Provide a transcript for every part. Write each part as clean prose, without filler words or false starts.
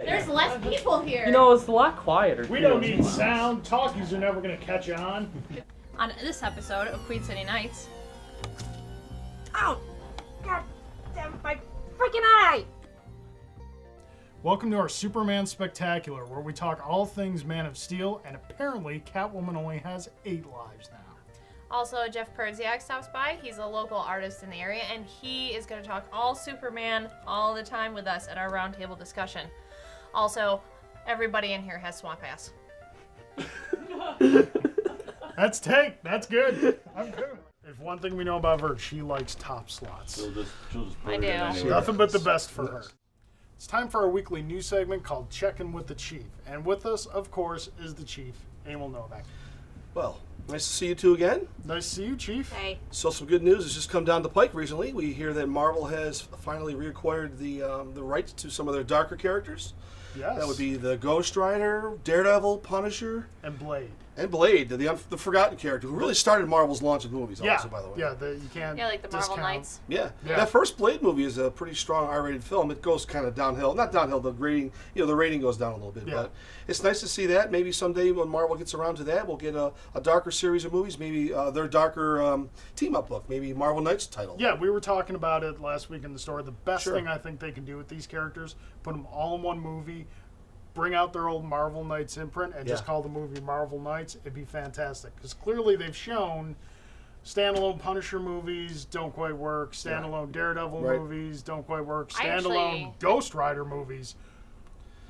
There's less people here. You know, it's a lot quieter. We don't need sound. Talkies are never going to catch on. On this episode of Queen City Nights. Ow! God damn my freaking eye! Welcome to our Superman Spectacular, where we talk all things Man of Steel, and apparently Catwoman only has 8 lives now. Also, Jeff Perdziak stops by. He's a local artist in the area, and he is going to talk all Superman all the time with us at our roundtable discussion. Also, everybody in here has Swamp Ass. That's Teague. That's good. I'm good. If one thing we know about her, she likes top slots. She'll just I do. Nothing but the best for her. It's time for our weekly news segment called Checkin' with the Chief. And with us, of course, is the Chief, Emil Novak. Well, nice to see you two again. Nice to see you, Chief. Hey. So some good news has just come down the pike recently. We hear that Marvel has finally reacquired the rights to some of their darker characters. Yes. That would be the Ghost Rider, Daredevil, Punisher, And Blade. and Blade, the forgotten character who really started Marvel's launch of movies. Yeah. Also, by the way. Yeah, you can't Yeah, like the Marvel discount. Knights. Yeah. Yeah. That first Blade movie is a pretty strong R-rated film. It goes kind of downhill. Not downhill, the rating, the rating goes down a little bit. Yeah. But it's nice to see that. Maybe someday when Marvel gets around to that, we'll get a darker series of movies. Maybe their darker team-up book. Maybe Marvel Knights title. Yeah, we were talking about it last week in the store. The best Sure. thing I think they can do with these characters, put them all in one movie, bring out their old Marvel Knights imprint, and just Yeah. call the movie Marvel Knights. It'd be fantastic. Because clearly they've shown standalone Punisher movies don't quite work, standalone Daredevil Right. movies don't quite work, I standalone actually- Ghost Rider movies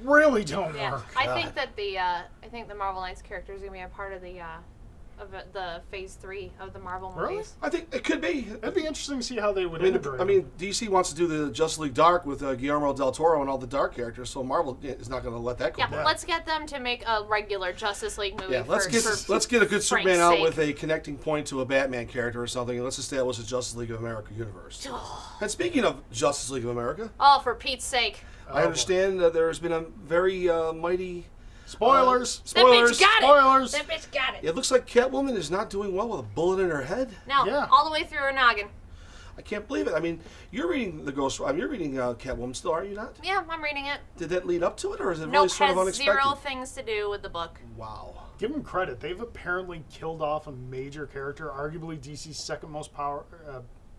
really don't Yeah, work. I think that the Marvel Knights character is gonna be a part of the Phase 3 of the Marvel Really? movies. I think it could be. It'd be interesting to see how they would I mean, integrate DC wants to do the Justice League Dark with Guillermo del Toro and all the dark characters, so Marvel is not going to let that go. Yeah, down. let's get them to make a regular Justice League movie. Yeah, let's get a good Frank's Superman out sake. with a connecting point to a Batman character or something, and let's establish a Justice League of America universe. And speaking of Justice League of America, Oh, for Pete's sake! I understand that there has been a very mighty Spoilers! That bitch spoilers. got it. Spoilers! That bitch got it. It looks like Catwoman is not doing well with a bullet in her head. No, Yeah. all the way through her noggin. I can't believe it. I mean, you're reading the Ghost. You're reading Catwoman still, are you not? Yeah, I'm reading it. Did that lead up to it, or is it really Nope, sort of has unexpected? 0 things to do with the book. Wow. Give them credit. They've apparently killed off a major character, arguably DC's second most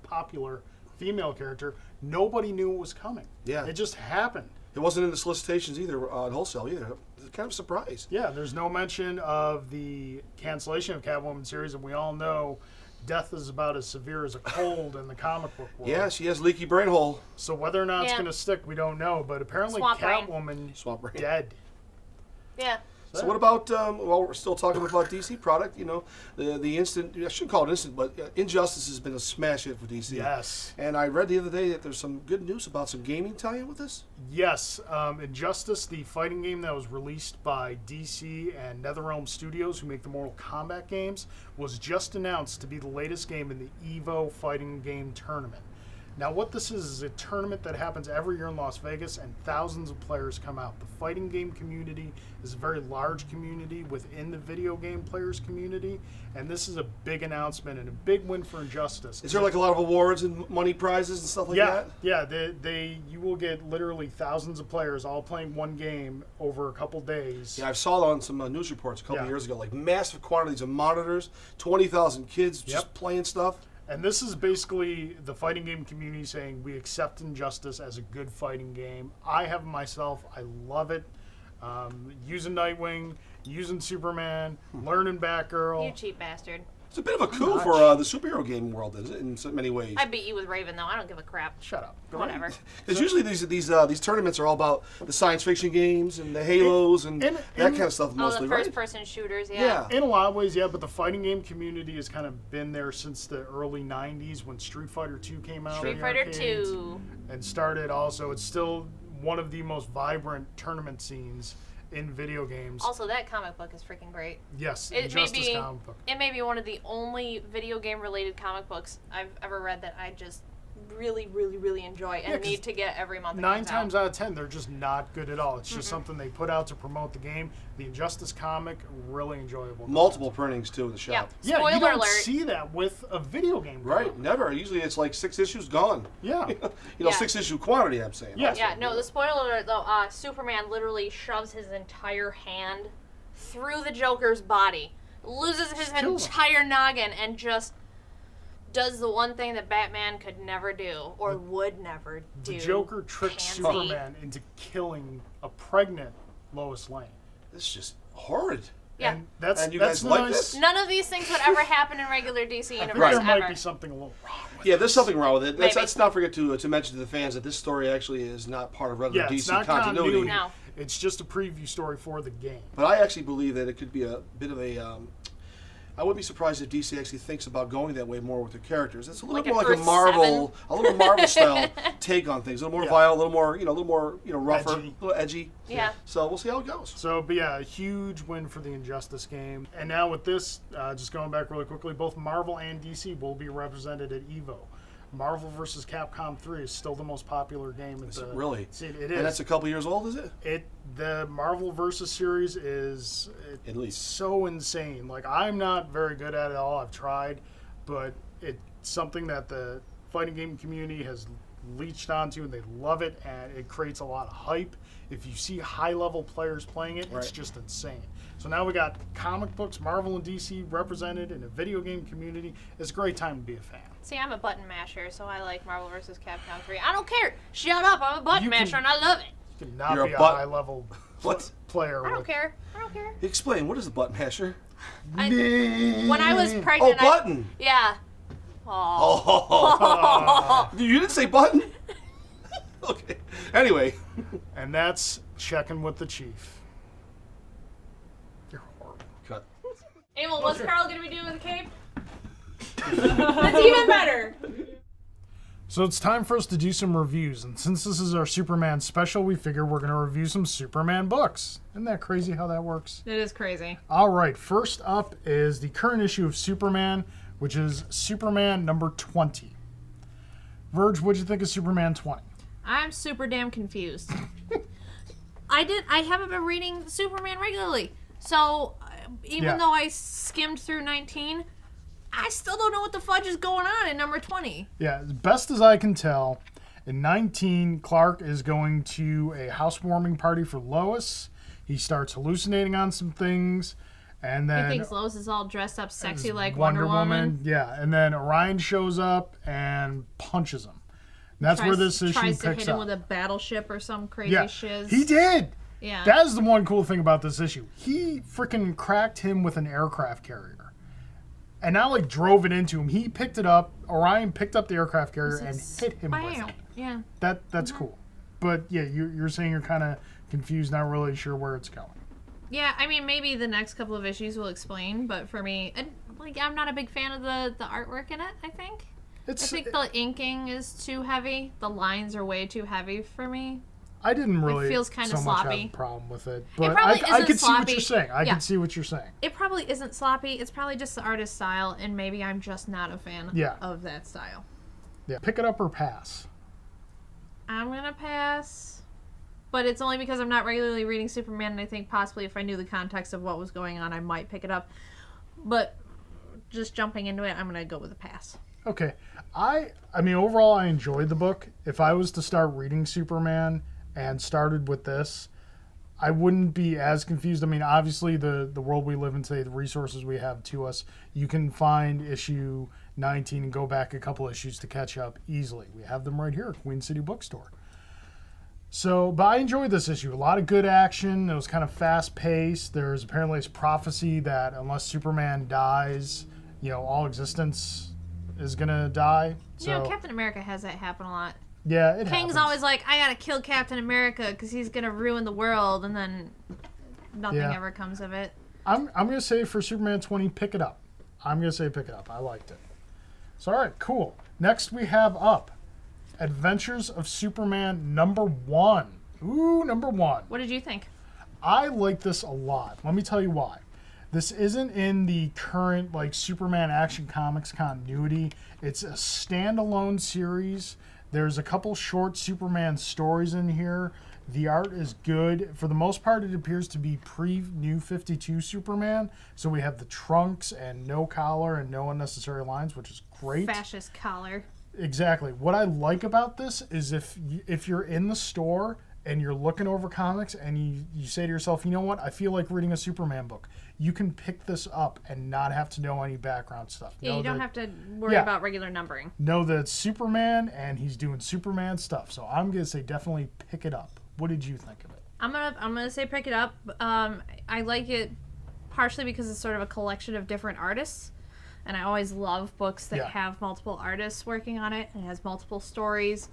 popular female character. Nobody knew it was coming. Yeah. It just happened. It wasn't in the solicitations either, at wholesale either. It's kind of a surprise. Yeah, there's no mention of the cancellation of Catwoman series, and we all know death is about as severe as a cold in the comic book world. Yeah, she has leaky brain hole. So whether or not it's Yeah. going to stick, we don't know. But apparently Swamp brain. Catwoman Swamp brain. dead. Yeah. So what about, well, we're still talking about DC product, the instant, I shouldn't call it instant, but Injustice has been a smash hit for DC. Yes. And I read the other day that there's some good news about some gaming tie-in with this. Yes, Injustice, the fighting game that was released by DC and NetherRealm Studios, who make the Mortal Kombat games, was just announced to be the latest game in the EVO fighting game tournament. Now, what this is a tournament that happens every year in Las Vegas, and thousands of players come out. The fighting game community is a very large community within the video game players community, and this is a big announcement and a big win for Injustice. Is there like a lot of awards and money prizes and stuff like that? Yeah, you will get literally thousands of players all playing one game over a couple days. Yeah, I saw on some news reports a couple Yeah. years ago, like massive quantities of monitors, 20,000 kids just Yep. playing stuff. And this is basically the fighting game community saying we accept Injustice as a good fighting game. I have it myself. I love it. Using Nightwing, using Superman, learning Batgirl. You cheap bastard. It's a bit of a coup much? for the superhero gaming world, is it, in so many ways? I beat you with Raven, though. I don't give a crap. Shut up. Whatever. Because usually these tournaments are all about the science fiction games and the Halos and that kind of stuff Oh, mostly, the right? first-person shooters, Yeah. In a lot of ways, yeah, but the fighting game community has kind of been there since the early 90s when Street Fighter 2 came out. Street in the Fighter arcades 2. And started also. It's still one of the most vibrant tournament scenes in video games. Also, that comic book is freaking great. Yes, It may Injustice be comic book. it may be one of the only video game related comic books I've ever read that I just really, really, really enjoy and need to get every month. 9 times out of 10, they're just not good at all. It's just something they put out to promote the game. The Injustice comic, really enjoyable. Multiple printings too in the shop. Yeah. Yeah, you Spoiler don't alert. see that with a video game. Right, never. Usually it's like 6 issues gone. Yeah. You know, Yeah. 6 issue quantity, I'm saying. Yes. Yeah, no, the spoiler alert, though, Superman literally shoves his entire hand through the Joker's body, loses his Kills him. entire noggin, and just does the one thing that Batman could never do, or would never do. The Joker tricks Pansy. Superman into killing a pregnant Lois Lane. This is just horrid. Yeah. And that's And you that's guys like nice. this? None of these things would ever happen in regular DC I think universe there might ever. be something a little wrong with Yeah, there's something wrong with it. Maybe. Let's not forget to mention to the fans that this story actually is not part of regular Yeah, it's DC not continuity. No. It's just a preview story for the game. But I actually believe that it could be a bit of a. I wouldn't be surprised if DC actually thinks about going that way more with their characters. It's a little Like bit more an like a Earth Marvel, a little Marvel style take on things. A little more Yeah. violent, a little more, rougher, Edgy. a little edgy. Yeah. So we'll see how it goes. So, but yeah, a huge win for the Injustice game. And now with this, just going back really quickly, both Marvel and DC will be represented at EVO. Marvel vs. Capcom 3 is still the most popular game. Is it really? See, it And is. that's a couple years old, is it? The Marvel vs. series is At least. so insane. Like, I'm not very good at it all. I've tried, but it's something that the fighting game community has leached onto, and they love it, and it creates a lot of hype. If you see high-level players playing it, it's Right. just insane. So now we got comic books, Marvel and DC represented in a video game community. It's a great time to be a fan. See, I'm a button masher, so I like Marvel vs. Capcom 3. I don't care. Shut up. I'm a button You can- masher, and I love it. You cannot You're be a a butt- high-level What? player. I don't with- care. I don't care. Explain. What is a button masher? When I was Oh, pregnant, button. Yeah. Oh. Oh. You didn't say button? Okay. Anyway. And that's checking with the chief. You're horrible. Cut. Emil, what's Carl going to be doing with the cape? That's even better. So it's time for us to do some reviews, and since this is our Superman special, we figure we're going to review some Superman books. Isn't that crazy how that works? It is crazy. All right, first up is the current issue of Superman, which is Superman number 20. Verge, what'd you think of Superman 20? I'm super damn confused. I haven't been reading Superman regularly. So even Yeah. though I skimmed through 19, I still don't know what the fudge is going on in number 20. Yeah, as best as I can tell, in 19, Clark is going to a housewarming party for Lois. He starts hallucinating on some things, and He then thinks Lois is all dressed up sexy as like Wonder Woman. Yeah, and then Orion shows up and punches him. And that's where this issue tries to picks hit him up. with a battleship or some crazy Yeah, shiz. he did. Yeah. That is the one cool thing about this issue. He freaking cracked him with an aircraft carrier. And not like drove it into him. He picked it up. Orion picked up the aircraft carrier and hit him with Bam. it. Yeah. That's cool. But yeah, you're saying you're kind of confused, not really sure where it's going. Yeah, I mean, maybe the next couple of issues will explain, but for me, I'm not a big fan of the artwork in it, I think. I think the inking is too heavy. The lines are way too heavy for me. I didn't really feels kinda so much have sloppy. a problem with it. But probably I isn't could see what sloppy. you're saying. I Yeah. can see what you're saying. It probably isn't sloppy. It's probably just the artist's style, and maybe I'm just not a fan Yeah. of that style. Yeah. Pick it up or pass. I'm going to pass, but it's only because I'm not regularly reading Superman, and I think possibly if I knew the context of what was going on, I might pick it up. But just jumping into it, I'm going to go with a pass. Okay. I mean, overall, I enjoyed the book. If I was to start reading Superman and started with this, I wouldn't be as confused. I mean, obviously, the world we live in today, the resources we have to us, you can find issue 19 and go back a couple issues to catch up easily. We have them right here at Queen City Bookstore. So, but I enjoyed this issue. A lot of good action. It was kind of fast-paced. There's apparently this prophecy that unless Superman dies, all existence is going to die. So, Captain America has that happen a lot. yeah, it King's happens. always like, I gotta kill Captain America because he's gonna ruin the world, and then nothing Yeah. ever comes of it. I'm going to say for Superman 20, pick it up. I'm going to say pick it up. I liked it. So, all right, cool. Next we have up Adventures of Superman number 1. Ooh, number 1. What did you think? I like this a lot. Let me tell you why. This isn't in the current like Superman Action Comics continuity. It's a standalone series. There's a couple short Superman stories in here. The art is good. For the most part, it appears to be pre-New 52 Superman. So we have the trunks and no collar and no unnecessary lines, which is great. Fascist collar. Exactly. What I like about this is if you're in the store and you're looking over comics and you say to yourself, you know what, I feel like reading a Superman book, you can pick this up and not have to know any background stuff. Yeah, you don't have to worry about regular numbering. Know that it's Superman and he's doing Superman stuff. So I'm going to say definitely pick it up. What did you think of it? I'm gonna say pick it up. I like it partially because it's sort of a collection of different artists. And I always love books that have multiple artists working on it and has multiple stories.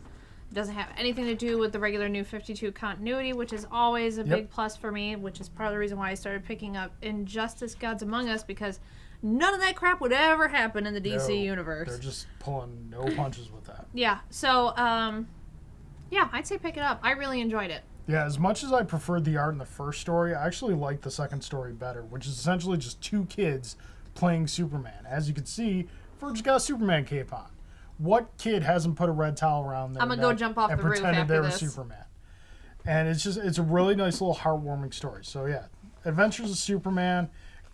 It doesn't have anything to do with the regular New 52 continuity, which is always a big plus for me, which is part of the reason why I started picking up Injustice Gods Among Us, because none of that crap would ever happen in the DC universe. They're just pulling no punches with that. Yeah, so, I'd say pick it up. I really enjoyed it. Yeah, as much as I preferred the art in the first story, I actually liked the second story better, which is essentially just two kids playing Superman. As you can see, Verge got a Superman cape on. What kid hasn't put a red towel around their I'm gonna go jump off the roof pretended after they were this. Superman? And it's a really nice little heartwarming story. So yeah, Adventures of Superman,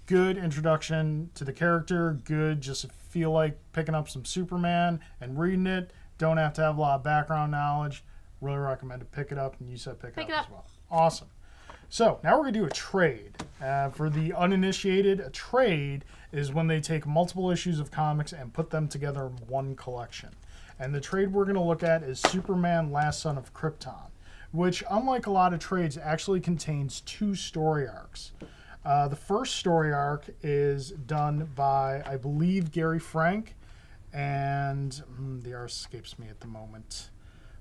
good introduction to the character, good just feel like picking up some Superman and reading it. Don't have to have a lot of background knowledge. Really recommend to pick it up, and you said pick it up as well. Awesome. So now we're going to do a trade. For the uninitiated, a trade is when they take multiple issues of comics and put them together in one collection. And the trade we're going to look at is Superman Last Son of Krypton, which, unlike a lot of trades, actually contains two story arcs. The first story arc is done by, I believe, Gary Frank, and the art escapes me at the moment.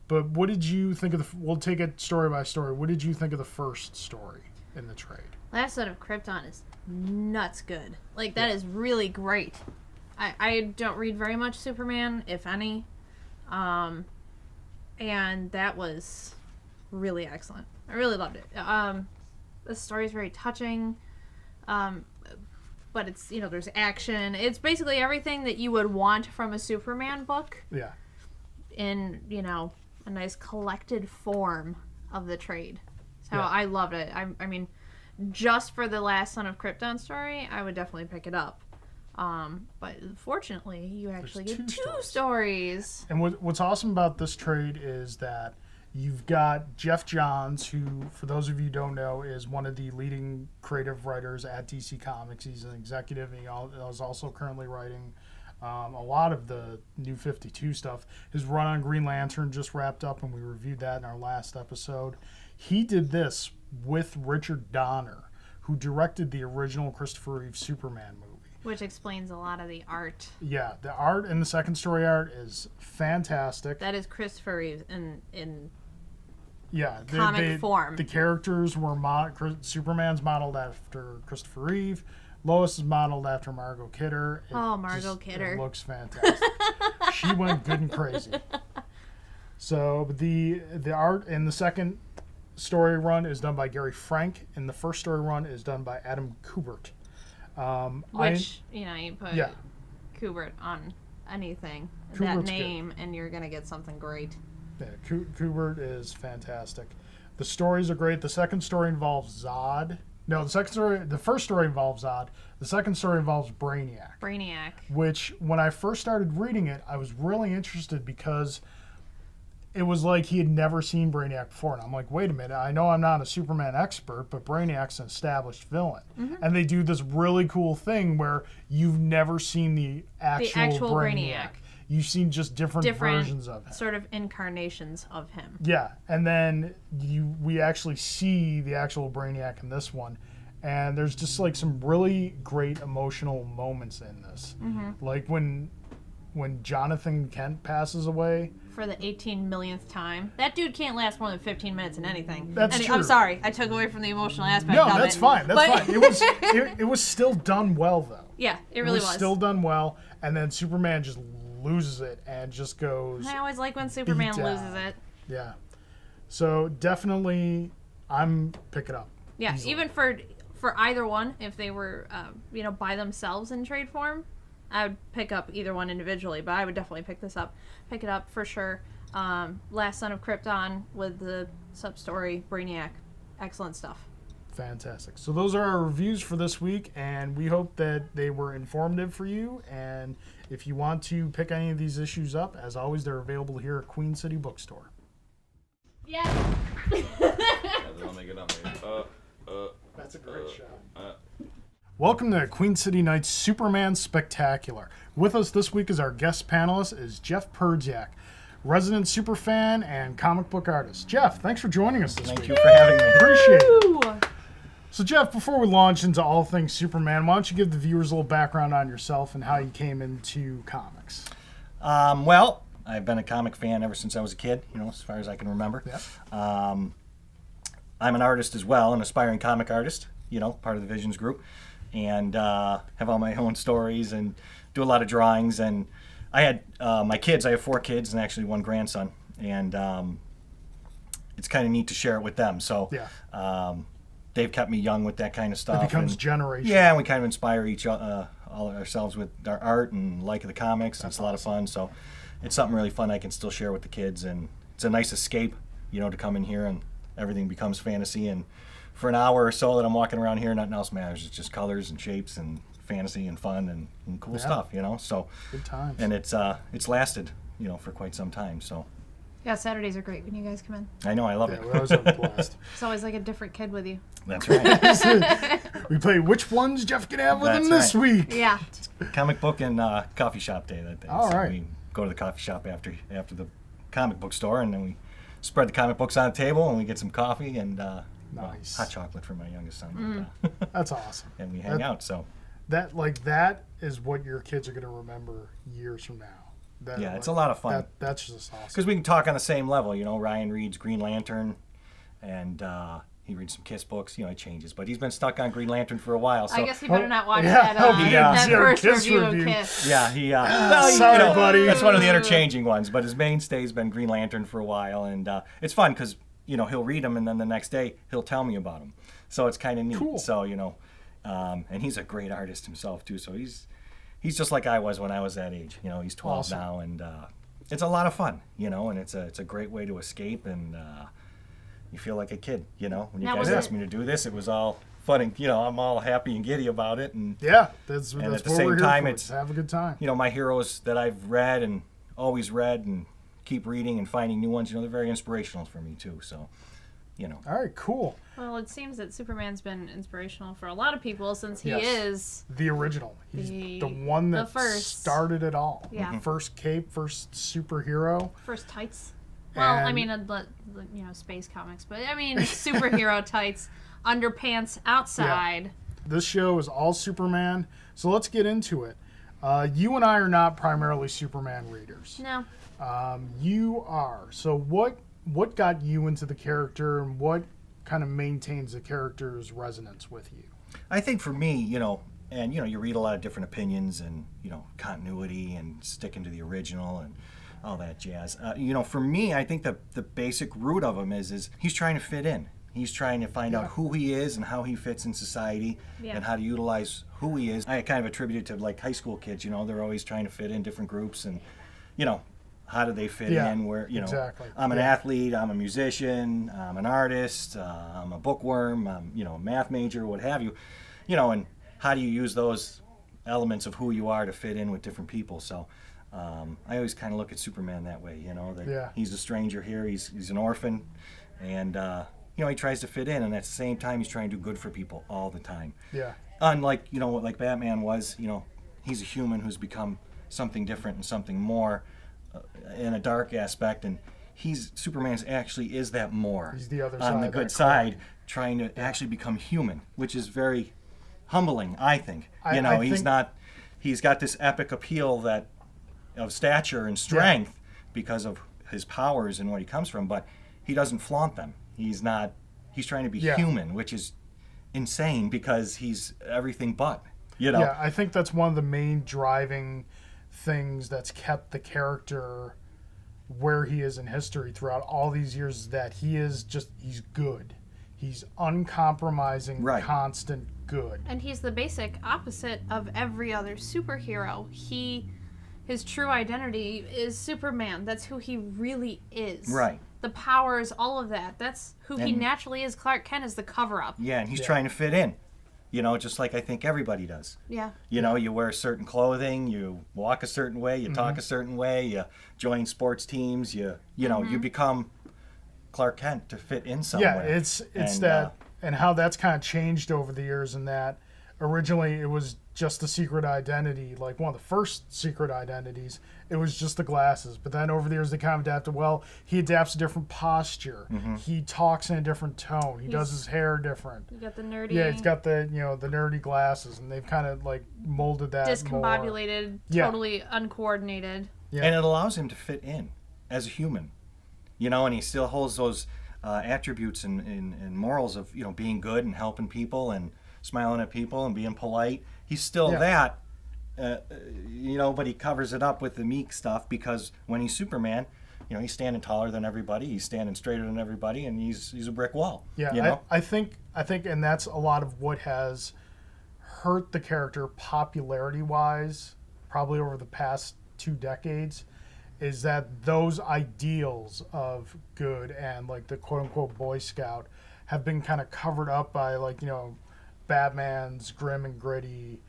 But what did you think of we'll take it story by story. What did you think of the first story in the trade? Last Son of Krypton is nuts good. Like, that is really great. I don't read very much Superman, if any. And that was really excellent. I really loved it. The story is very touching. But it's, there's action. It's basically everything that you would want from a Superman book. Yeah. In, a nice collected form of the trade. So I loved it. I mean, just for the Last Son of Krypton story, I would definitely pick it up. But fortunately, you actually get two stories. And what's awesome about this trade is that you've got Jeff Johns, who, for those of you who don't know, is one of the leading creative writers at DC Comics. He's an executive, and he is also currently writing a lot of the New 52 stuff. His run on Green Lantern just wrapped up, and we reviewed that in our last episode. He did this with Richard Donner, who directed the original Christopher Reeve Superman movie. Which explains a lot of the art. Yeah, the art in the second story art is fantastic. That is Christopher Reeve in comic form. The characters were Superman's modeled after Christopher Reeve. Lois is modeled after Margot Kidder. Margot Kidder. It looks fantastic. She went good and crazy. So the art in the second story run is done by Gary Frank, and the first story run is done by Adam Kubert. You put Kubert on anything, Kubert's that name, good. And you're going to get something great. Yeah, Kubert is fantastic. The stories are great. The second story involves Zod. No, the first story involves Zod. The second story involves Brainiac. Which, when I first started reading it, I was really interested because it was like he had never seen Brainiac before. And I'm like, wait a minute, I know I'm not a Superman expert, but Brainiac's an established villain. Mm-hmm. And they do this really cool thing where you've never seen the actual Brainiac. You've seen just different versions of him. Sort of incarnations of him. Yeah, and then we actually see the actual Brainiac in this one. And there's just like some really great emotional moments in this. Mm-hmm. Like when Jonathan Kent passes away. For the 18 millionth time. That dude can't last more than 15 minutes in anything. That's true. I'm sorry, I took away from the emotional aspect of it. No, that's fine. That's fine. It was still done well, though. Yeah, it really was. Still done well, and then Superman just loses it and just goes. I always like when Superman loses it. Yeah. So definitely, I'm picking up. Yeah, easily. even for for either one, if they were, by themselves in trade form, I would pick up either one individually, but I would definitely pick it up for sure. Last Son of Krypton with the sub-story, Brainiac. Excellent stuff. Fantastic. So those are our reviews for this week, and we hope that they were informative for you. And if you want to pick any of these issues up, as always, they're available here at Queen City Bookstore. Yeah. That's a great shot. Welcome to Queen City Night's Superman Spectacular. With us this week as our guest panelist is Jeff Perdziak, resident superfan and comic book artist. Jeff, thanks for joining us this week. Thank you for having me. Appreciate it. So, Jeff, before we launch into all things Superman, why don't you give the viewers a little background on yourself and how you came into comics? Well, I've been a comic fan ever since I was a kid, as far as I can remember. Yep. I'm an artist as well, an aspiring comic artist, part of the Visions group, and have all my own stories and do a lot of drawings. And I had my kids, I have 4 kids and actually 1 grandson, and it's kind of neat to share it with them. So they've kept me young with that kind of stuff. It becomes generational. Yeah, and we kind of inspire each all ourselves with our art and like the comics. That's a lot of fun. So it's something really fun I can still share with the kids, and it's a nice escape, to come in here and everything becomes fantasy. And for an hour or so that I'm walking around here, nothing else matters. It's just colors and shapes and fantasy and fun and cool stuff, So good times. And it's lasted, for quite some time. So Yeah, Saturdays are great when you guys come in. I know, I love Yeah, it. we always have a blast. It's always like a different kid with you. That's right. We play which ones Jeff can have with That's him this week. Yeah. Comic book and coffee shop day that day. All right. We go to the coffee shop after the comic book store, and then we spread the comic books on the table, and we get some coffee and Nice. hot chocolate for my youngest son. That's awesome. And we hang out. So That is what your kids are going to remember years from now. it's a lot of fun. That's just awesome. Because we can talk on the same level. Ryan reads Green Lantern, and he reads some Kiss books. It changes, but he's been stuck on Green Lantern for a while. So I guess you better not watch yeah, that first Kiss review review. of Kiss. yeah, he. Sorry, buddy. That's one of the interchanging ones, but his mainstay's been Green Lantern for a while, and it's fun because he'll read them, and then the next day he'll tell me about them. So it's kind of neat. Cool. So and he's a great artist himself too. So he's just like I was when I was that age. He's 12 Awesome. now, and it's a lot of fun. And it's a great way to escape, and you feel like a kid. When you Now, guys was it- asked me to do this, it was all fun, and I'm all happy and giddy about it, and Yeah, that's at what the we're same here time, for. it's- Have a good time. my heroes that I've read and always read and keep reading and finding new ones. They're very inspirational for me too. So, All right, cool. Well, it seems that Superman's been inspirational for a lot of people since he Yes. is. The original. He's The- the one the that first. started it all. Yeah. First cape, first superhero. First tights. Well, I And- mean, space comics, but I mean, superhero tights, underpants outside. This show is all Superman, so let's get into it. You and I are not primarily Superman readers. No. You are. So what got you into the character, and what kind of maintains the character's resonance with you? I think for me, and you read a lot of different opinions and continuity and sticking to the original and all that jazz. For me, I think the basic root of him is he's trying to fit in. He's trying to find out who he is and how he fits in society and how to utilize who he is. I kind of attribute it to like high school kids. They're always trying to fit in different groups, and how do they fit in? Where exactly. I'm an athlete, I'm a musician, I'm an artist, I'm a bookworm, I'm a math major, what have you. And how do you use those elements of who you are to fit in with different people? So I always kind of look at Superman that way. That he's a stranger here, he's an orphan, and he tries to fit in, and at the same time he's trying to do good for people all the time. Yeah. Unlike like Batman was, he's a human who's become something different and something more in a dark aspect, and Superman's actually is that more. He's the other on side the of good that side, trying to actually become human, which is very humbling, I think. I He's got this epic appeal of stature and strength because of his powers and what he comes from, but he doesn't flaunt them. He's trying to be human, which is insane because he's everything but, Yeah, I think that's one of the main driving things that's kept the character where he is in history throughout all these years, that he's good. He's uncompromising, Right. constant good. And he's the basic opposite of every other superhero. His true identity is Superman. That's who he really is. Right. The powers, all of that. That's who he And- naturally is. Clark Kent is the cover-up. Yeah, and he's Yeah. trying to fit in. Just like I think everybody does. Yeah. You wear certain clothing, you walk a certain way, you talk a certain way, you join sports teams, you become Clark Kent to fit in somewhere. Yeah, it's And, that, and how that's kind of changed over the years. In that originally it was just a secret identity, like one of the first secret identities. It was just the glasses, but then over the years they kind of adapted. Well, he adapts a different posture. He talks in a different tone. He does his hair different. You got the nerdy. Yeah, he's got the the nerdy glasses, and they've kind of like molded that discombobulated, more. Yeah. totally uncoordinated. Yeah. And it allows him to fit in as a human. And he still holds those attributes and morals of, being good and helping people and smiling at people and being polite. He's still that, but he covers it up with the meek stuff because when he's Superman, he's standing taller than everybody, he's standing straighter than everybody, and he's a brick wall. Yeah, I think, and that's a lot of what has hurt the character popularity-wise, probably over the past 2 decades, is that those ideals of good and like the quote-unquote Boy Scout have been kind of covered up by Batman's grim and gritty.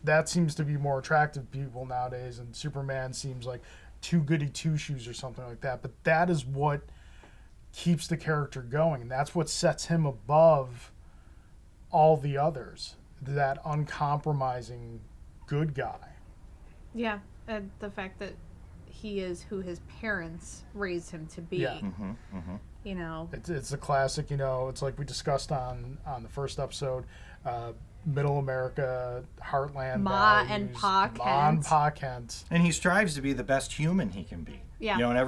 That seems to be more attractive to people nowadays, and Superman seems like too goody two-shoes or something like that. But that is what keeps the character going, and that's what sets him above all the others, that uncompromising good guy. Yeah, and the fact that he is who his parents raised him to be. Yeah. It's a classic, it's like we discussed on the first episode, middle America, heartland Ma values, and Pa Ma and Kent. Pa Kent. And he strives to be the best human he can be. Yeah. And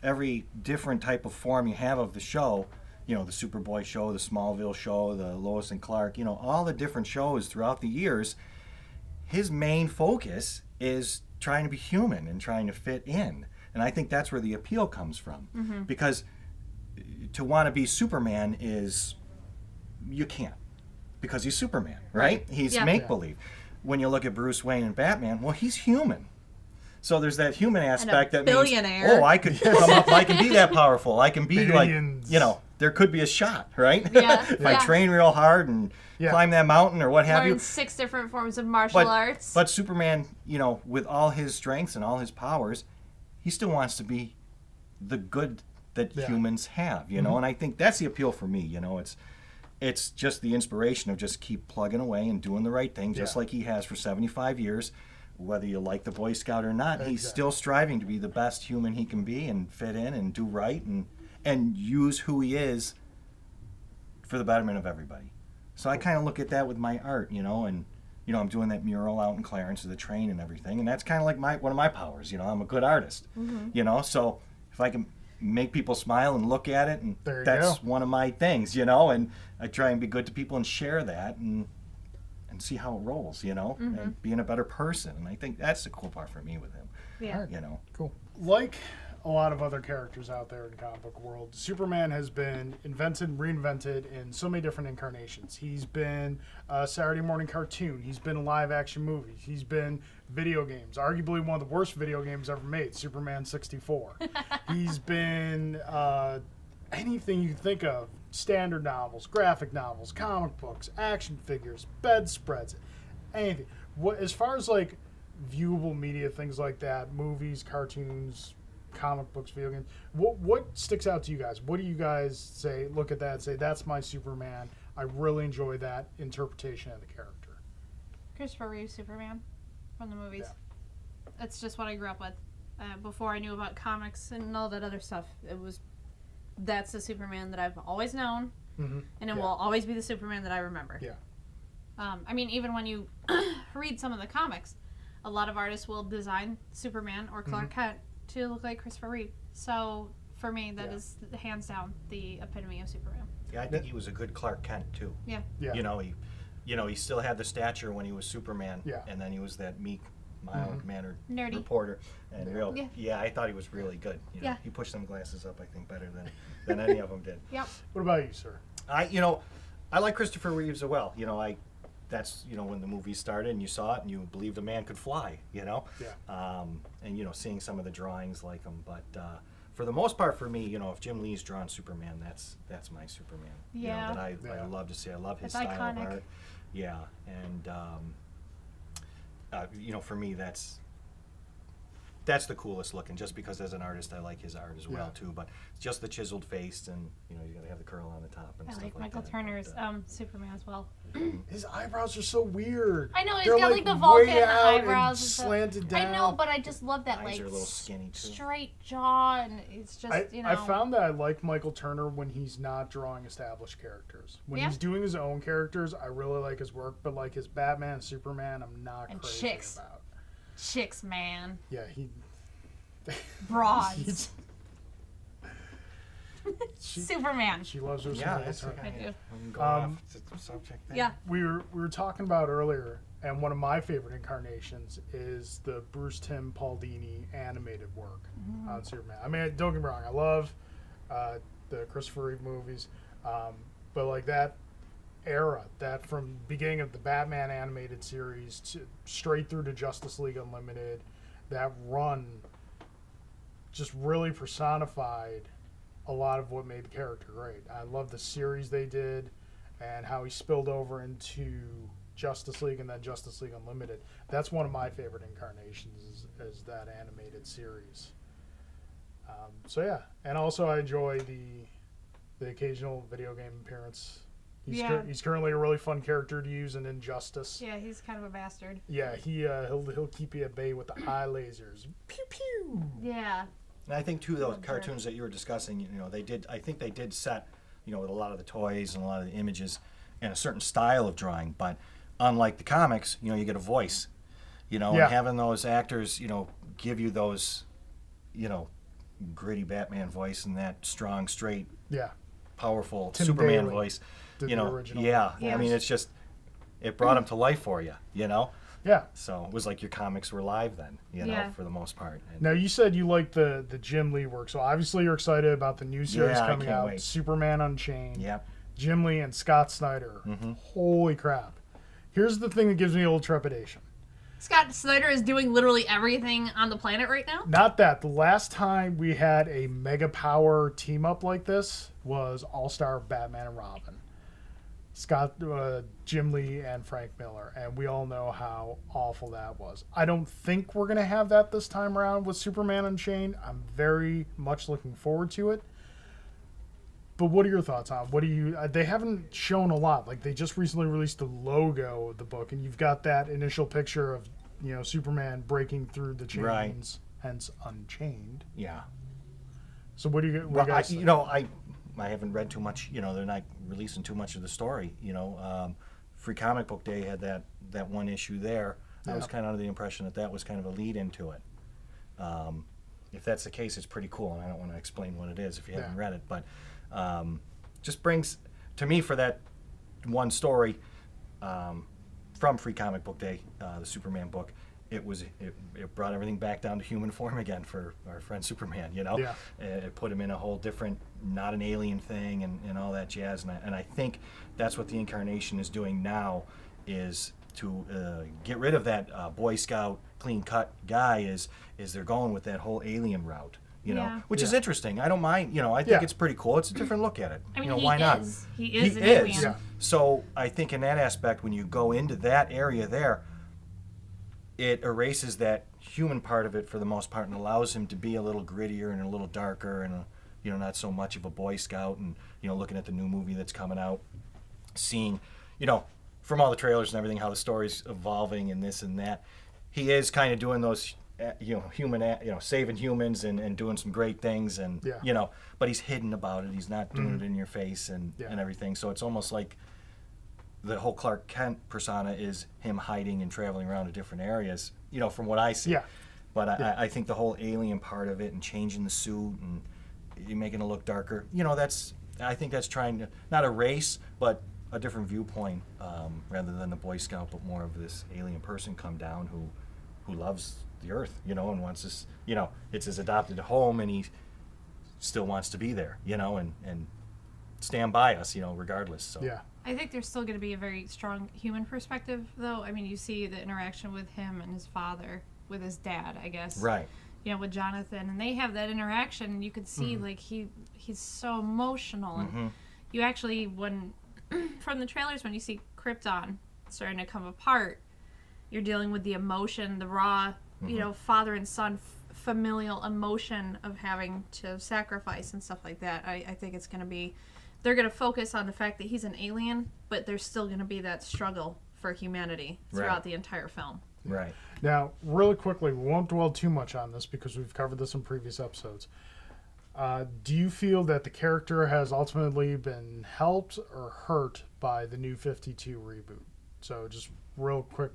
every different type of form you have of the show, the Superboy show, the Smallville show, the Lois and Clark, all the different shows throughout the years, his main focus is trying to be human and trying to fit in. And I think that's where the appeal comes from. Because to want to be Superman you can't. Because he's Superman, right? He's Yeah. make-believe. When you look at Bruce Wayne and Batman, well, he's human. So there's that human aspect that billionaire. means, I could come up, I can be that powerful. I can be Billions. there could be a shot, right? Yeah. If I train real hard and climb that mountain or what have Learn you. 6 different forms of martial arts. But Superman, with all his strengths and all his powers, he still wants to be the good that humans have, and I think that's the appeal for me, it's just the inspiration of just keep plugging away and doing the right thing, just like he has for 75 years. Whether you like the Boy Scout or not, he's still striving to be the best human he can be and fit in and do right and use who he is for the betterment of everybody. So I kind of look at that with my art, and I'm doing that mural out in Clarence of the train and everything, and that's kind of like one of my powers. I'm a good artist, so if I can make people smile and look at it, and that's one of my things, and I try and be good to people and share that and see how it rolls, and being a better person. And I think that's the cool part for me with him. Yeah. Cool. Like a lot of other characters out there in the comic book world, Superman has been invented and reinvented in so many different incarnations. He's been a Saturday morning cartoon. He's been a live action movie. He's been video games, arguably one of the worst video games ever made, Superman 64. He's been anything you think of, standard novels, graphic novels, comic books, action figures, bedspreads, anything. As far as like viewable media, things like that, movies, cartoons, comic books, video games, what sticks out to you guys? What do you guys say, look at that and say, that's my Superman? I really enjoy that interpretation of the character. Christopher Reeve Superman from the movies. That's just what I grew up with. Before I knew about comics and all that other stuff, that's the Superman that I've always known, and it will always be the Superman that I remember. Yeah. I mean, even when you read some of the comics, a lot of artists will design Superman or Clark Kent to look like Christopher Reeve. So for me, that is hands down the epitome of Superman. Yeah, I think he was a good Clark Kent too. Yeah. He still had the stature when he was Superman, and then he was that meek, mild-mannered Nerdy reporter, and I thought he was really good. He pushed them glasses up, I think, better than any of them did. Yep. What about you, sir? I like Christopher Reeves as well. That's when the movie started and you saw it and you believed a man could fly. Yeah. And seeing some of the drawings like him, but for the most part, for me, if Jim Lee's drawn Superman, that's my Superman. Yeah. That I love to see. I love his It's style iconic. of art. Yeah, and for me, that's the coolest looking. Just because as an artist, I like his art as well too. But just the chiseled face, and you got to have the curl on the top and I stuff like like Michael that. Turner's But, Superman as well. His eyebrows are so weird. I know, he's They're got like the way Vulcan out and eyebrows and stuff. slanted down. I know, but I just love that Eyes like are a little skinny, too. straight jaw, and it's just I found that I like Michael Turner when he's not drawing established characters. When Yeah. he's doing his own characters, I really like his work. But like his Batman and Superman, I'm not And crazy chicks. about. chicks, man, Yeah, he. broads, she, Superman. she loves her. yeah, some that's Michael okay. Turner. I do. We can go off the subject there. Yeah. We were talking about earlier, and one of my favorite incarnations is the Bruce Timm Paul Dini animated work on Superman. I mean, don't get me wrong, I love the Christopher Reeve movies, but like that era, that from beginning of the Batman animated series to straight through to Justice League Unlimited, that run just really personified a lot of what made the character great. I love the series they did and how he spilled over into Justice League and then Justice League Unlimited. That's one of my favorite incarnations is that animated series. So yeah, and also I enjoy the occasional video game appearance. He's currently a really fun character to use in Injustice. Yeah, he's kind of a bastard. Yeah, he'll keep you at bay with the eye lasers. Pew pew. Yeah. And I think too, those Jerk. cartoons that you were discussing, I think they did set, with a lot of the toys and a lot of the images and a certain style of drawing. But unlike the comics, you get a voice, and having those actors, give you those, gritty Batman voice and that strong, straight, Yeah. powerful Tim Superman Daly voice. did the original. Yeah. Yes. I mean, it's just, it brought him to life for you, Yeah. So it was like your comics were live then, Yeah. for the most part. And Now you said you like the Jim Lee work, so obviously you're excited about the new series Yeah, I coming can't out, wait. Superman Unchained. Yep. Jim Lee and Scott Snyder. Mm-hmm. Holy crap! Here's the thing that gives me a little trepidation. Scott Snyder is doing literally everything on the planet right now. Not that the last time we had a mega power team up like this was All Star Batman and Robin. Jim Lee and Frank Miller, and we all know how awful that was. I don't think we're going to have that this time around with Superman Unchained. I'm very much looking forward to it. But what are your thoughts on? They haven't shown a lot. Like, they just recently released the logo of the book, and you've got that initial picture of, Superman breaking through the chains, Right. hence Unchained. Yeah. So what do you Well, guys think? I haven't read too much. They're not releasing too much of the story. Free Comic Book Day had that one issue there. I was Yeah. kind of under the impression that was kind of a lead into it. If that's the case, it's pretty cool, and I don't want to explain what it is if you haven't Yeah. read it. But just brings to me for that one story from Free Comic Book Day, the Superman book. It brought everything back down to human form again for our friend Superman, Yeah. It put him in a whole different, not an alien thing and all that jazz. And I think that's what the incarnation is doing now, is to get rid of that Boy Scout clean cut guy. Is they're going with that whole alien route, Yeah. which is Yeah. interesting. I don't mind, I think Yeah. it's pretty cool. It's a different look at it. I mean, why not? He is He an is. alien. Yeah. So I think in that aspect, when you go into that area there, it erases that human part of it for the most part and allows him to be a little grittier and a little darker and not so much of a Boy Scout. And looking at the new movie that's coming out, seeing from all the trailers and everything how the story's evolving and this and that, he is kind of doing those saving humans and doing some great things and Yeah. but he's hidden about it. He's not doing it in your face and everything. So it's almost like the whole Clark Kent persona is him hiding and traveling around to different areas, from what I see. Yeah. But I think the whole alien part of it and changing the suit and making it look darker, I think that's trying to not erase, but a different viewpoint, rather than the Boy Scout, but more of this alien person come down who loves the Earth, and wants this, it's his adopted home, and he still wants to be there, and stand by us, regardless. So Yeah. I think there's still going to be a very strong human perspective, though. I mean, you see the interaction with him and his father, with his dad, I guess. right. With Jonathan, and they have that interaction, and you could see like he's so emotional, and you actually from the trailers when you see Krypton starting to come apart, you're dealing with the emotion, the raw, father and son familial emotion of having to sacrifice and stuff like that. I think it's going to be, they're going to focus on the fact that he's an alien, but there's still going to be that struggle for humanity throughout Right. the entire film. Right. Now, really quickly, we won't dwell too much on this because we've covered this in previous episodes. Do you feel that the character has ultimately been helped or hurt by the New 52 reboot? So just real quick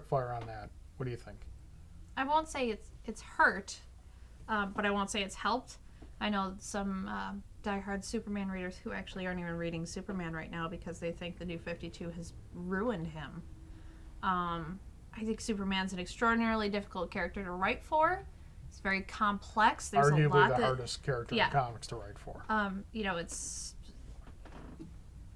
fire on that. What do you think? I won't say it's hurt, but I won't say it's helped. I know some diehard Superman readers who actually aren't even reading Superman right now because they think the New 52 has ruined him. I think Superman's an extraordinarily difficult character to write for. It's very complex. There's Arguably a lot the that, hardest character in comics to write for. it's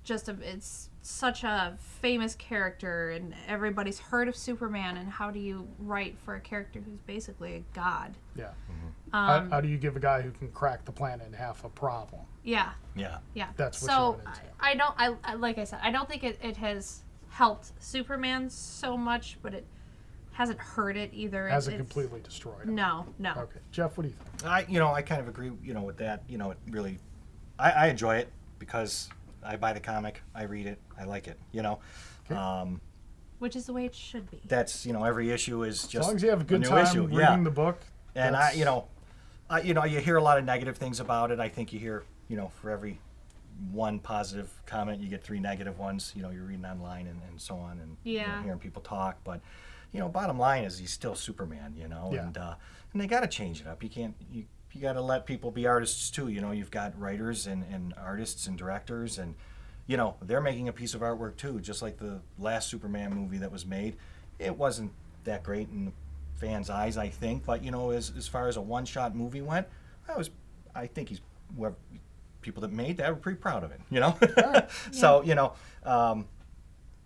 just it's such a famous character, and everybody's heard of Superman. And how do you write for a character who's basically a god? Yeah. How do you give a guy who can crack the planet in half a problem? Yeah. Yeah. Yeah. That's what so you run into. I like I said, I don't think it has helped Superman so much, but it hasn't hurt it either. Hasn't completely destroyed him. No. Okay. Jeff, what do you think? I kind of agree, with that. It really, I enjoy it because I buy the comic, I read it, I like it. Which is the way it should be. That's every issue is just As long as you have a good new time issue. reading Yeah. the book. And that's- you hear a lot of negative things about it. I think you hear, for every one positive comment, you get 3 negative ones. You're reading online and so on, and hearing people talk. But bottom line is he's still Superman. Yeah. And they got to change it up. You can't. You got to let people be artists too. You've got writers and artists and directors, and they're making a piece of artwork too. Just like the last Superman movie that was made, it wasn't that great in the fans' eyes, I think. But as far as a one-shot movie went, I think people that made that were pretty proud of it. So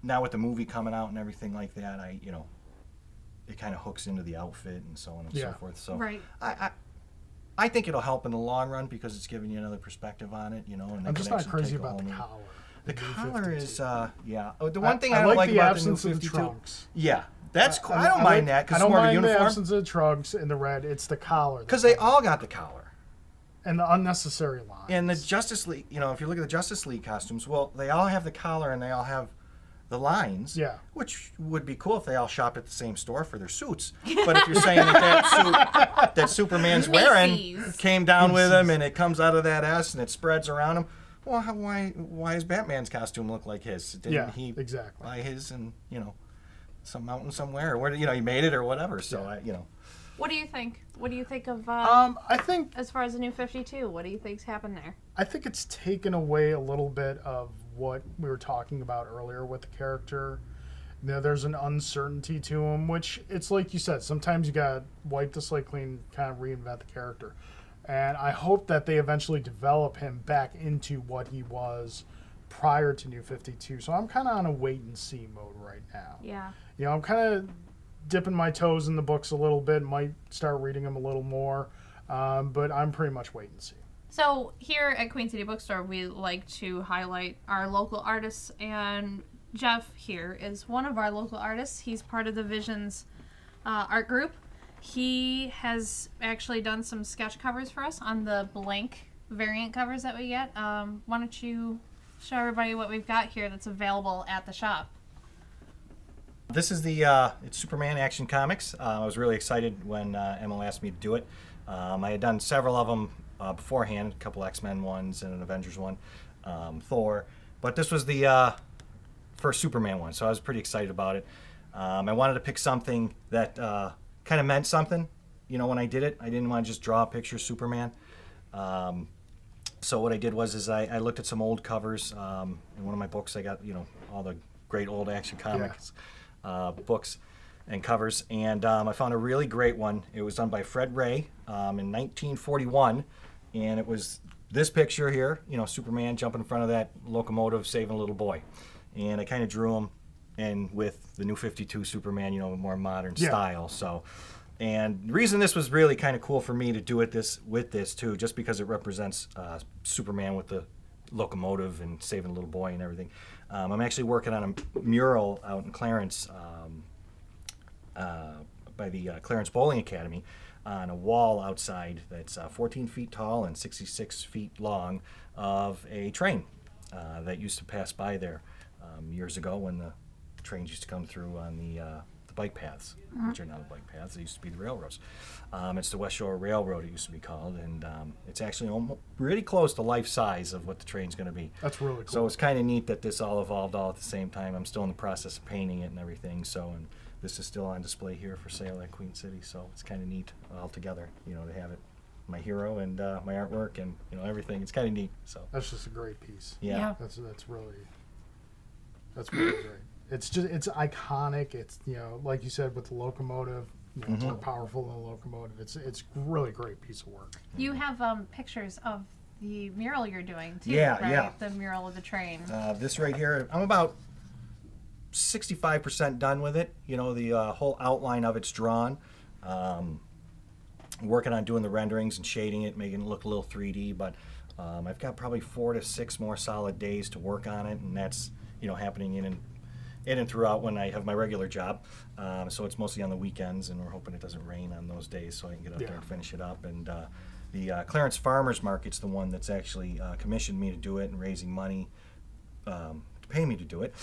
now with the movie coming out and everything like that, it kind of hooks into the outfit and so on and so forth. So Right. I think it'll help in the long run because it's giving you another perspective on it. And I'm just not crazy about the collar. The collar is the one thing I don't like the about absence the New of the 52. trunks. Yeah, that's cool. I don't mind that because it's more of a I don't mind the uniform. absence of the trunks and the red. It's the collar. Because they all got the collar. And the unnecessary lines. And the Justice League, if you look at the Justice League costumes, well, they all have the collar and they all have the lines. Yeah. Which would be cool if they all shopped at the same store for their suits. But if you're saying that suit that Superman's wearing Macy's. came down with him and it comes out of that S and it spreads around him, well, why does Batman's costume look like his? Didn't he exactly. buy his in, some mountain somewhere? Or where, he made it or whatever. So, What do you think? What do you think of I think as far as the New 52? What do you think's happened there? I think it's taken away a little bit of what we were talking about earlier with the character. There's an uncertainty to him, which it's like you said, sometimes you gotta wipe the slate clean, kind of reinvent the character. And I hope that they eventually develop him back into what he was prior to New 52. So I'm kind of on a wait and see mode right now. Yeah. I'm kind of dipping my toes in the books a little bit, might start reading them a little more, but I'm pretty much wait and see. So here at Queen City Bookstore, we like to highlight our local artists, and Jeff here is one of our local artists. He's part of the Visions art group. He has actually done some sketch covers for us on the blank variant covers that we get. Why don't you show everybody what we've got here that's available at the shop? This is it's Superman Action Comics. I was really excited when Emil asked me to do it. I had done several of them beforehand, a couple X-Men ones and an Avengers one, Thor. But this was the first Superman one, so I was pretty excited about it. I wanted to pick something that kind of meant something, when I did it. I didn't want to just draw a picture of Superman. So what I did was I looked at some old covers. In one of my books, I got, all the great old Action Comics. Books and covers, and I found a really great one. It was done by Fred Ray in 1941, and it was this picture here, Superman jumping in front of that locomotive saving a little boy. And I kind of drew him in with the new 52 Superman, more modern style. So, and the reason this was really kind of cool for me to do it with this too, just because it represents Superman with the locomotive and saving a little boy and everything. I'm actually working on a mural out in Clarence by the Clarence Bowling Academy on a wall outside that's 14 feet tall and 66 feet long of a train that used to pass by there years ago when the trains used to come through on the bike paths, which are now the bike paths. They used to be the railroads. It's the West Shore Railroad, it used to be called, and it's actually almost really close to life size of what the train's going to be. That's really cool. So it's kind of neat that this all evolved all at the same time. I'm still in the process of painting it and everything, and this is still on display here for sale at Queen City, so it's kind of neat all together, to have it, my hero and my artwork and, everything. It's kind of neat. So that's just a great piece. Yeah. That's really great. It's iconic. It's, like you said, with the locomotive, it's more powerful than the locomotive. It's a really great piece of work. You have pictures of the mural you're doing too, Yeah, right? yeah. The mural of the train. This right here, I'm about 65% done with it. The whole outline of it's drawn. Working on doing the renderings and shading it, making it look a little 3D, but I've got probably 4 to 6 more solid days to work on it, and that's happening in and throughout when I have my regular job. So it's mostly on the weekends, and we're hoping it doesn't rain on those days so I can get up there and finish it up. And the Clarence Farmers Market's the one that's actually commissioned me to do it and raising money to pay me to do it,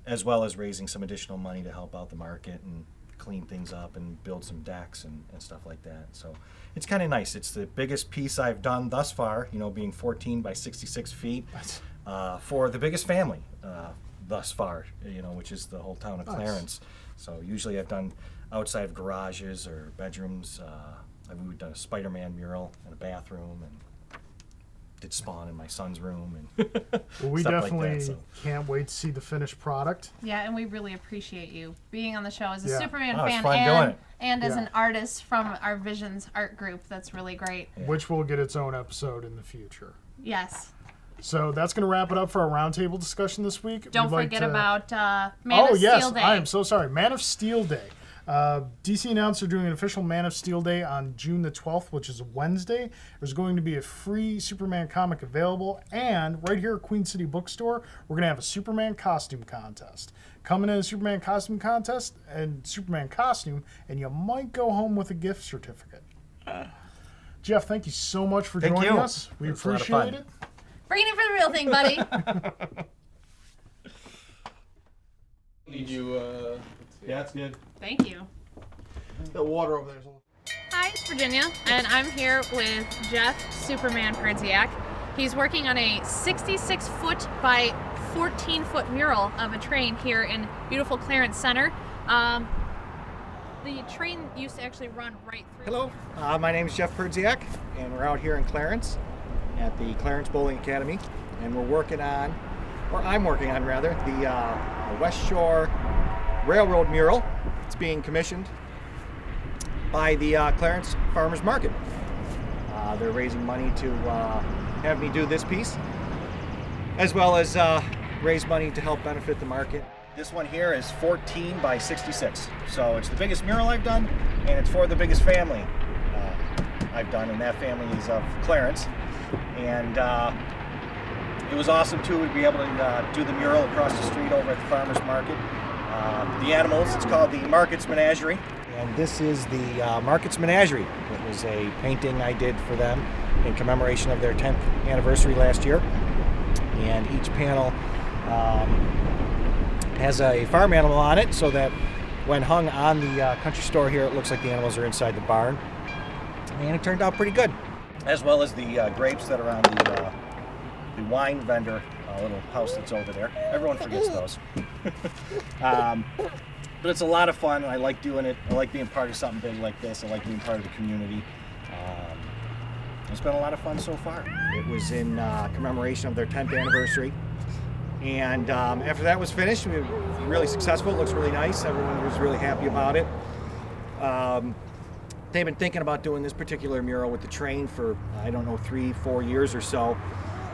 as well as raising some additional money to help out the market and clean things up and build some decks and stuff like that. So it's kind of nice. It's the biggest piece I've done thus far, being 14 by 66 feet for the biggest family thus far, which is the whole town of Clarence. So usually I've done outside of garages or bedrooms. We've done a Spider-Man mural in a bathroom and did Spawn in my son's room and Well, we stuff definitely like that, so. can't wait to see the finished product. Yeah, and we really appreciate you being on the show as a Yeah. Superman Oh, it's fan fun doing it. and as Yeah. an artist from our Visions art group. That's really great. Which will get its own episode in the future. Yes. So that's going to wrap it up for our roundtable discussion this week. Don't We'd like forget to- about Man of yes, Steel Day. I am so sorry. Man of Steel Day. DC announced they're doing an official Man of Steel Day on June the 12th, which is a Wednesday. There's going to be a free Superman comic available, and right here at Queen City Bookstore, we're going to have a Superman costume contest. Come in a Superman costume contest and Superman costume, and you might go home with a gift certificate. Jeff, thank you so much for Thank joining you. us. We It's a lot of appreciate fun. it. Bringing it for the real thing, buddy. Need you, yeah, that's good. Thank you. That water over there. Hi, it's Virginia, and I'm here with Jeff Superman Perdziak. He's working on a 66-foot by 14-foot mural of a train here in beautiful Clarence Center. The train used to actually run right through. Hello, my name is Jeff Perdziak, and we're out here in Clarence at the Clarence Bowling Academy, and I'm working on the West Shore Railroad mural. It's being commissioned by the Clarence Farmers Market. They're raising money to have me do this piece, as well as raise money to help benefit the market. This one here is 14 by 66, so it's the biggest mural I've done, and it's for the biggest family I've done, and that family is of Clarence. And it was awesome too to be able to do the mural across the street over at the farmers market. The animals, it's called the Market's Menagerie, and this is the Market's Menagerie. It was a painting I did for them in commemoration of their 10th anniversary last year, and each panel has a farm animal on it, so that when hung on the country store here, it looks like the animals are inside the barn, and it turned out pretty good. As well as the grapes that are on the wine vendor little house that's over there. Everyone forgets those. But it's a lot of fun, and I like doing it. I like being part of something big like this. I like being part of the community. It's been a lot of fun so far. It was in commemoration of their 10th anniversary. And after that was finished, we were really successful. It looks really nice. Everyone was really happy about it. they've been thinking about doing this particular mural with the train for, I don't know, 3-4 years or so,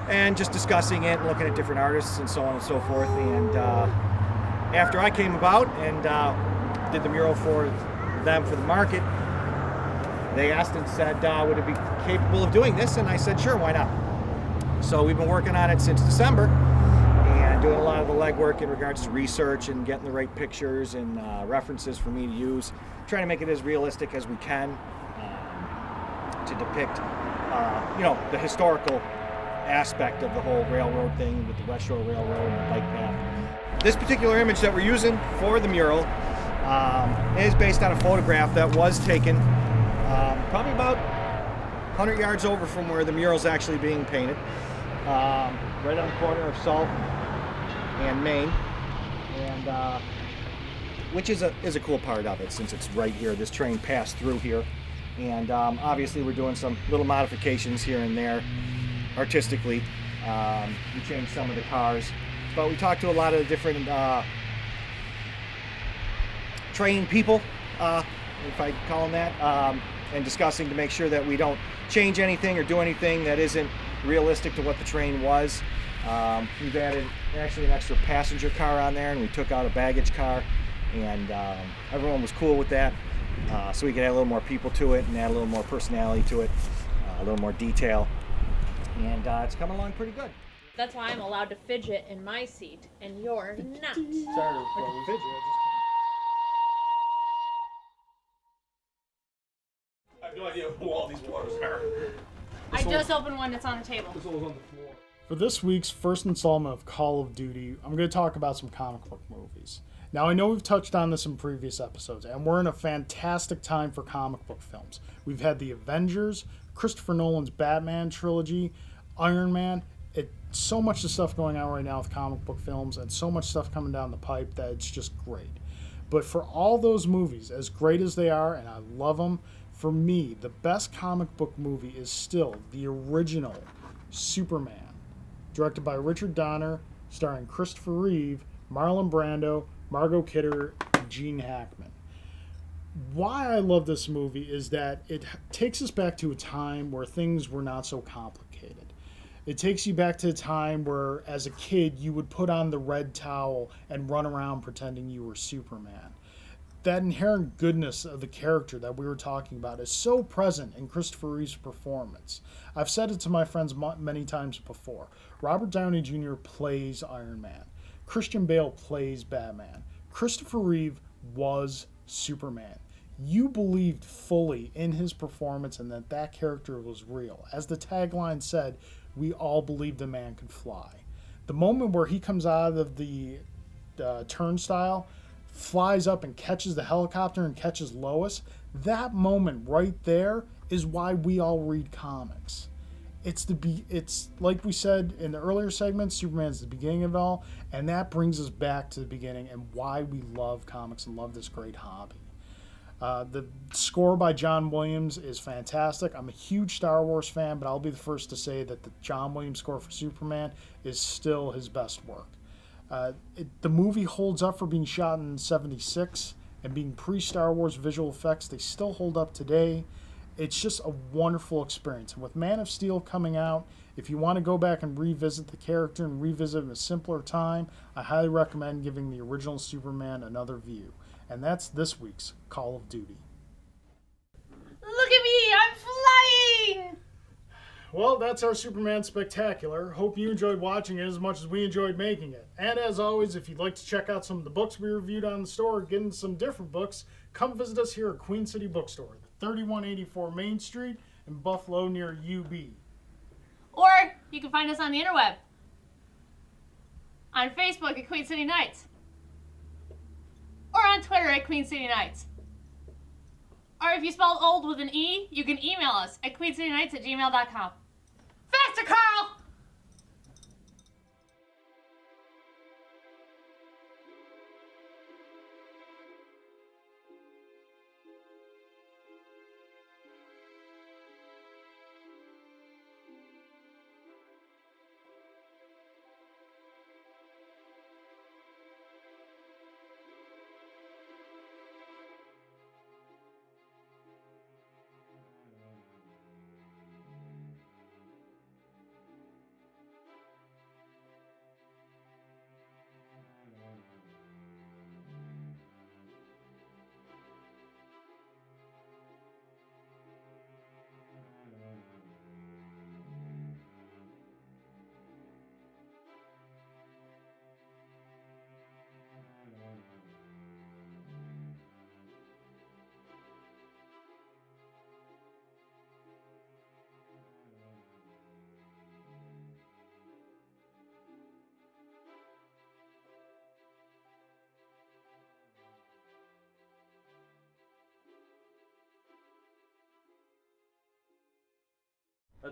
and just discussing it and looking at different artists and so on and so forth. And after I came about and did the mural for them for the market, they asked and said, would it be capable of doing this? And I said, sure, why not? So we've been working on it since December and doing a lot of the legwork in regards to research and getting the right pictures and references for me to use, trying to make it as realistic as we can to depict, the historical aspect of the whole railroad thing with the West Shore Railroad and the bike path. This particular image that we're using for the mural is based on a photograph that was taken probably about 100 yards over from where the mural's actually being painted, right on the corner of Salt and Main, and which is a cool part of it since it's right here. This train passed through here, and obviously we're doing some little modifications here and there artistically. We changed some of the cars, but we talked to a lot of the different train people, if I call them that, and discussing to make sure that we don't change anything or do anything that isn't realistic to what the train was. We've added actually an extra passenger car on there, and we took out a baggage car, and everyone was cool with that. So we could add a little more people to it and add a little more personality to it, a little more detail, and it's coming along pretty good. That's why I'm allowed to fidget in my seat, and you're not. Sorry, I have no idea who all these waters are. I just opened one that's on the table. This one was on the floor. For this week's first installment of Call of Duty, I'm going to talk about some comic book movies. Now, I know we've touched on this in previous episodes, and we're in a fantastic time for comic book films. We've had the Avengers, Christopher Nolan's Batman trilogy, Iron Man. So much stuff going on right now with comic book films, and so much stuff coming down the pipe that it's just great. But for all those movies, as great as they are, and I love them, for me, the best comic book movie is still the original Superman, directed by Richard Donner, starring Christopher Reeve, Marlon Brando, Margot Kidder, and Gene Hackman. Why I love this movie is that it takes us back to a time where things were not so complicated. It takes you back to a time where, as a kid, you would put on the red towel and run around pretending you were Superman. That inherent goodness of the character that we were talking about is so present in Christopher Reeve's performance. I've said it to my friends many times before. Robert Downey Jr. plays Iron Man. Christian Bale plays Batman. Christopher Reeve was Superman. You believed fully in his performance and that character was real. As the tagline said, we all believed the man could fly. The moment where he comes out of the turnstile, flies up and catches the helicopter and catches Lois, that moment right there is why we all read comics. It's like we said in the earlier segments, Superman's the beginning of it all, and that brings us back to the beginning and why we love comics and love this great hobby. The score by John Williams is fantastic. I'm a huge Star Wars fan, but I'll be the first to say that the John Williams score for Superman is still his best work. The movie holds up for being shot in '76 and being pre-Star Wars visual effects. They still hold up today. It's just a wonderful experience. And with Man of Steel coming out, if you want to go back and revisit the character and revisit it in a simpler time, I highly recommend giving the original Superman another view. And that's this week's Call of Duty. Look at me, I'm flying! Well, that's our Superman Spectacular. Hope you enjoyed watching it as much as we enjoyed making it. And as always, if you'd like to check out some of the books we reviewed on the store or get into some different books, come visit us here at Queen City Bookstore, 3184 Main Street in Buffalo near UB. Or you can find us on the interweb. On Facebook at Queen City Nights. Or on Twitter at Queen City Nights. Or if you spell old with an E, you can email us at queencitynights@gmail.com. Faster, Carl!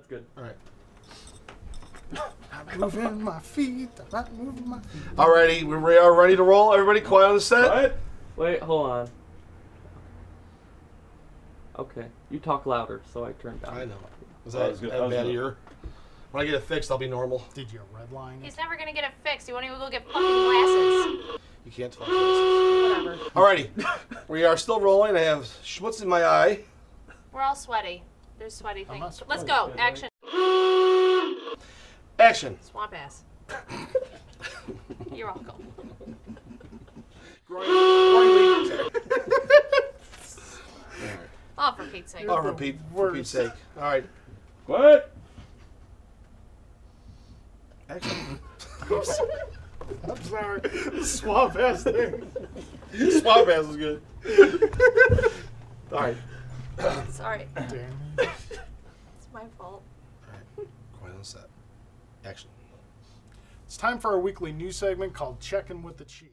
That's good. All right. I'm moving my feet. I'm not moving my feet. Alrighty, we are ready to roll. Everybody quiet on the set. What? Wait, hold on. Okay, you talk louder, so I turned down. I know. Was I that was good- a I was bad good. ear? When I get it fixed, I'll be normal. Did you redline it? He's never gonna get it fixed. He won't even go get fucking glasses. You can't talk this. Whatever. Alrighty, we are still rolling. I have schmutz in my eye. We're all sweaty. There's sweaty I'm not things. Let's surprised. go. Action. Action. Swamp ass. You're welcome. Groin leak. Oh, for Pete's sake. Oh, for Pete's sake. All right. What? Action. I'm sorry. Swamp ass thing. Swamp ass is good. All right. Sorry. Damn. It's my fault. Quiet on set. Action. It's time for our weekly news segment called Checkin' with the Chief.